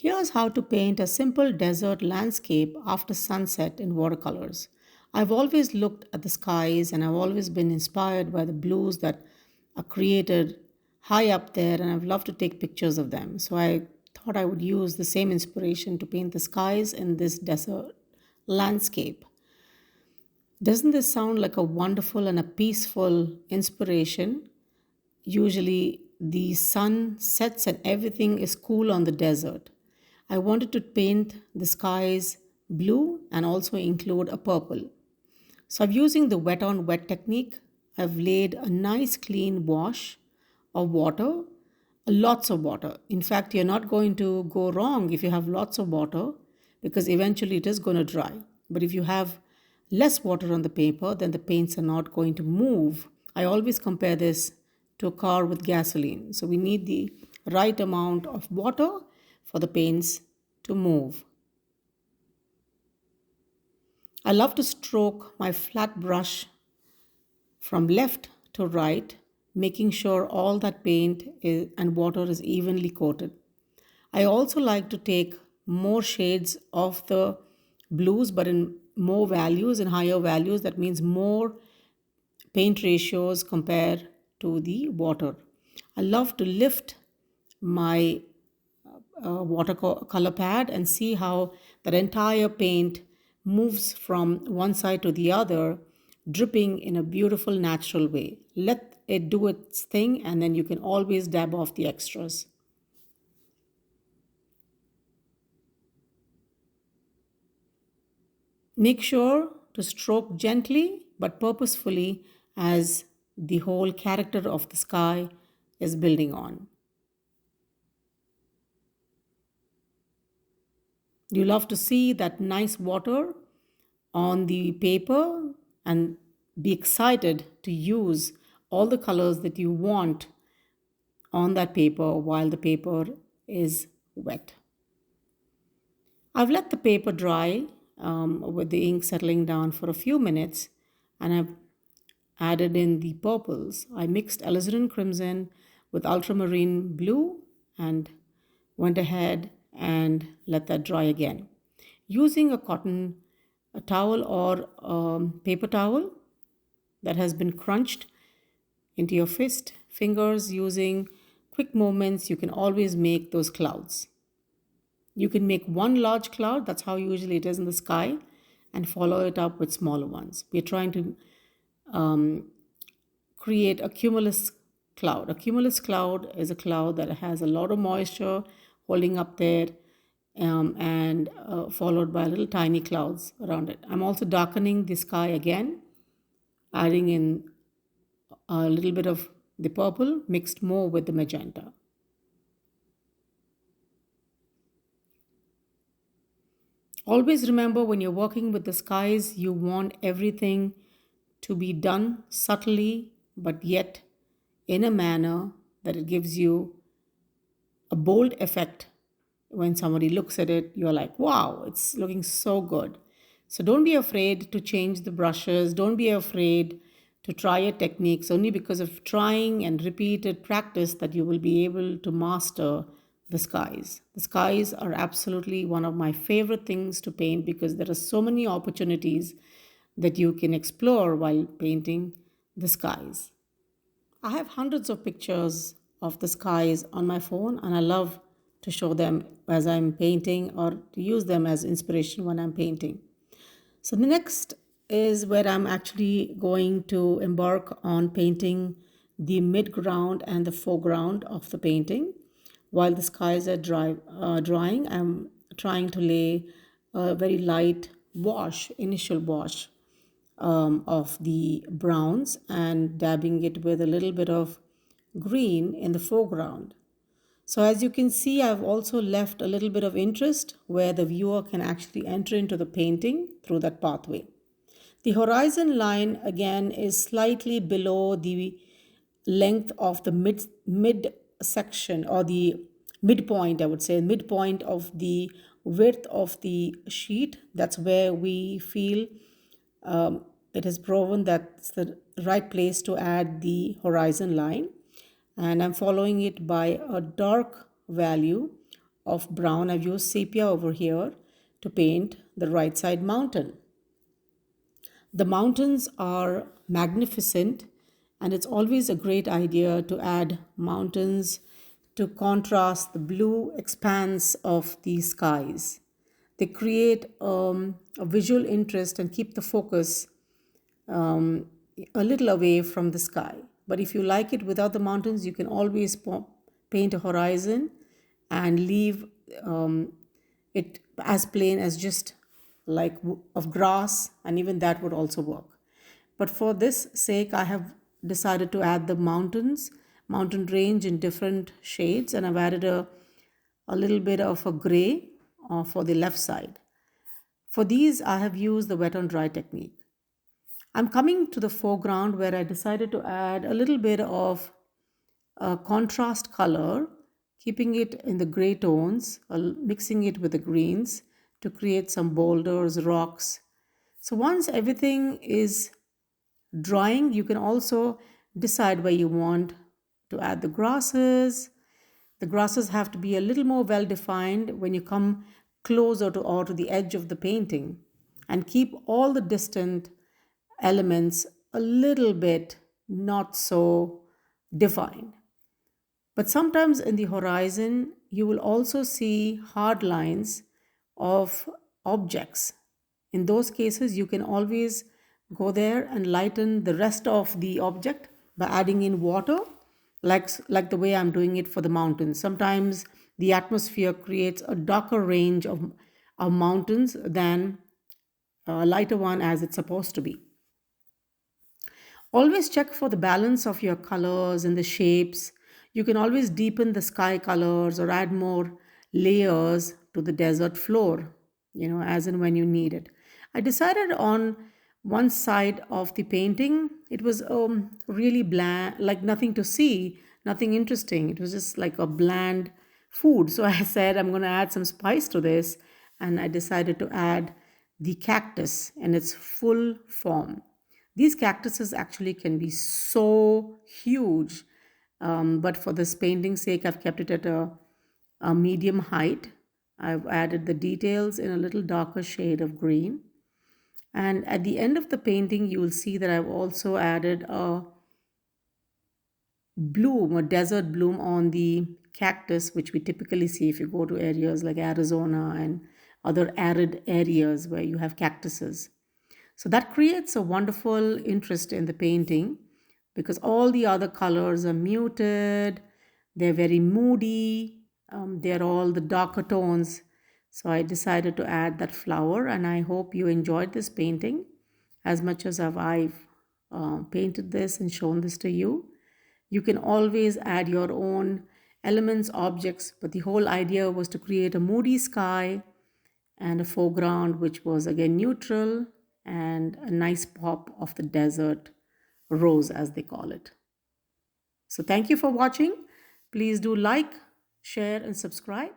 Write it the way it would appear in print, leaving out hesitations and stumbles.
Here's how to paint a simple desert landscape after sunset in watercolors. I've always looked at the skies and I've always been inspired by the blues that are created high up there, and I've loved to take pictures of them. So I thought I would use the same inspiration to paint the skies in this desert landscape. Doesn't this sound like a wonderful and a peaceful inspiration? Usually, the sun sets and everything is cool on the desert. I wanted to paint the skies blue and also include a purple. So I'm using the wet on wet technique. I've laid a nice clean wash of water, lots of water. In fact, you're not going to go wrong if you have lots of water because eventually it is going to dry. But if you have less water on the paper, then the paints are not going to move. I always compare this to a car with gasoline. So we need the right amount of water for the paints to move. I love to stroke my flat brush from left to right, making sure all that and water is evenly coated. I also like to take more shades of the blues, but in more values, in higher values. That means more paint ratios compared to the water. I love to lift my watercolor pad and see how that entire paint moves from one side to the other, dripping in a beautiful natural way. Let it do its thing, and then you can always dab off the extras. Make sure to stroke gently but purposefully as the whole character of the sky is building on. You love to see that nice water on the paper and be excited to use all the colors that you want on that paper while the paper is wet. I've let the paper dry with the ink settling down for a few minutes, and I've added in the purples. I mixed alizarin crimson with ultramarine blue and went ahead and let that dry again. Using a cotton a towel or paper towel that has been crunched into your fingers using quick movements, you can always make those clouds. You can make one large cloud, that's how usually it is in the sky, and follow it up with smaller ones. We're trying to create a cumulus cloud. A cumulus cloud is a cloud that has a lot of moisture holding up there, and followed by little tiny clouds around it. I'm also darkening the sky again, adding in a little bit of the purple mixed more with the magenta. Always remember, when you're working with the skies, you want everything to be done subtly, but yet in a manner that it gives you a bold effect. When somebody looks at it, you're like, wow, it's looking so good. So don't be afraid to change the brushes. Don't be afraid to try your techniques. Only because of trying and repeated practice that you will be able to master the skies. The skies are absolutely one of my favorite things to paint because there are so many opportunities that you can explore while painting the skies. I have hundreds of pictures of the skies on my phone, and I love to show them as I'm painting or to use them as inspiration when I'm painting. So the next is where I'm actually going to embark on painting the midground and the foreground of the painting. While the skies are drying, I'm trying to lay a very light initial wash of the browns and dabbing it with a little bit of green in the foreground. So as you can see, I've also left a little bit of interest where the viewer can actually enter into the painting through that pathway. The horizon line again is slightly below the length of the mid section, or the midpoint, I would say, midpoint of the width of the sheet. That's where we feel it is proven that's the right place to add the horizon line. And I'm following it by a dark value of brown. I've used sepia over here to paint the right side mountain. The mountains are magnificent, and it's always a great idea to add mountains to contrast the blue expanse of the skies. They create a visual interest and keep the focus um, a little away from the sky. But if you like it without the mountains, you can always paint a horizon and leave it as plain as just like of grass, and even that would also work. But for this sake, I have decided to add the mountain range in different shades, and I've added a little bit of a gray for the left side. For these, I have used the wet on dry technique. I'm coming to the foreground where I decided to add a little bit of a contrast color, keeping it in the gray tones, mixing it with the greens to create some boulders, rocks. So once everything is drying, you can also decide where you want to add the grasses. The grasses have to be a little more well defined when you come closer to or to the edge of the painting, and keep all the distant elements a little bit not so defined. But sometimes in the horizon, you will also see hard lines of objects. In those cases, you can always go there and lighten the rest of the object by adding in water, like the way I'm doing it for the mountains. Sometimes the atmosphere creates a darker range of mountains than a lighter one as it's supposed to be. Always check for the balance of your colors and the shapes. You can always deepen the sky colors or add more layers to the desert floor, as and when you need it. I decided on one side of the painting, it was really bland, like nothing to see, nothing interesting. It was just like a bland food. So I said, I'm going to add some spice to this. And I decided to add the cactus in its full form. These cactuses actually can be so huge, but for this painting's sake, I've kept it at a medium height. I've added the details in a little darker shade of green. And at the end of the painting, you will see that I've also added a bloom, a desert bloom on the cactus, which we typically see if you go to areas like Arizona and other arid areas where you have cactuses. So that creates a wonderful interest in the painting because all the other colors are muted, they're very moody, they're all the darker tones. So I decided to add that flower, and I hope you enjoyed this painting as much as I've painted this and shown this to you. You can always add your own elements, objects, but the whole idea was to create a moody sky and a foreground which was again neutral and a nice pop of the desert rose, as they call it. So thank you for watching. Please do like, share, and subscribe.